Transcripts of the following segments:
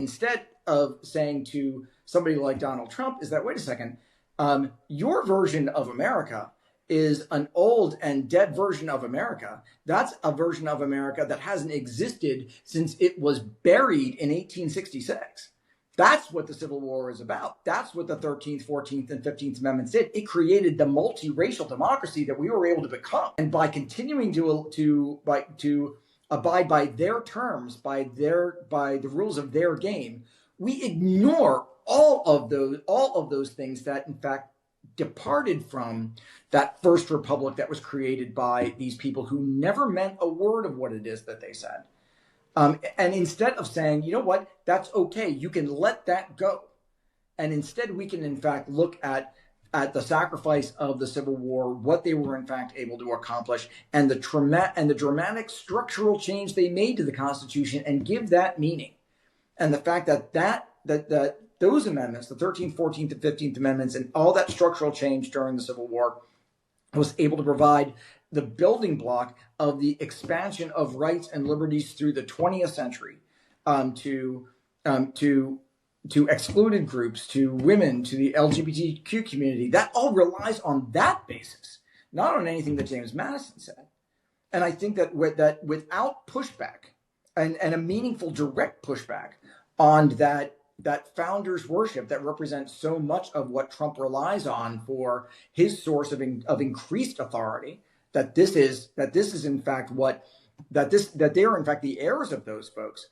instead of saying to somebody like Donald Trump is that, wait a second, your version of America is an old and dead version of America. That's a version of America that hasn't existed since it was buried in 1866. That's what the Civil War is about. That's what the 13th, 14th, and 15th Amendments did. It created the multiracial democracy that we were able to become. And by continuing to abide by their terms, by the rules of their game, we ignore all of those things that, in fact, departed from that first republic that was created by these people who never meant a word of what it is that they said. And instead of saying, you know what, that's okay, you can let that go. And instead we can, in fact, look at the sacrifice of the Civil War, what they were, in fact, able to accomplish, and the dramatic structural change they made to the Constitution, and give that meaning. And the fact that those amendments, the 13th, 14th, and 15th Amendments, and all that structural change during the Civil War was able to provide the building block of the expansion of rights and liberties through the 20th century, to excluded groups, to women, to the LGBTQ community. That all relies on that basis, not on anything that James Madison said. And I think that without pushback and a meaningful direct pushback on that founders worship that represents so much of what Trump relies on for his source of increased authority, that this is in fact that they are in fact the heirs of those folks.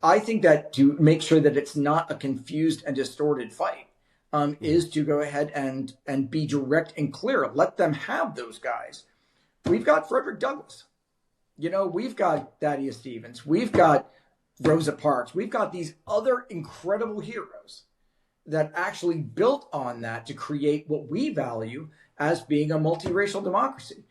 I think that to make sure that it's not a confused and distorted fight is to go ahead and be direct and clear. Let them have those guys. We've got Frederick Douglass. We've got Thaddeus Stevens. We've got Rosa Parks. We've got these other incredible heroes that actually built on that to create what we value as being a multiracial democracy.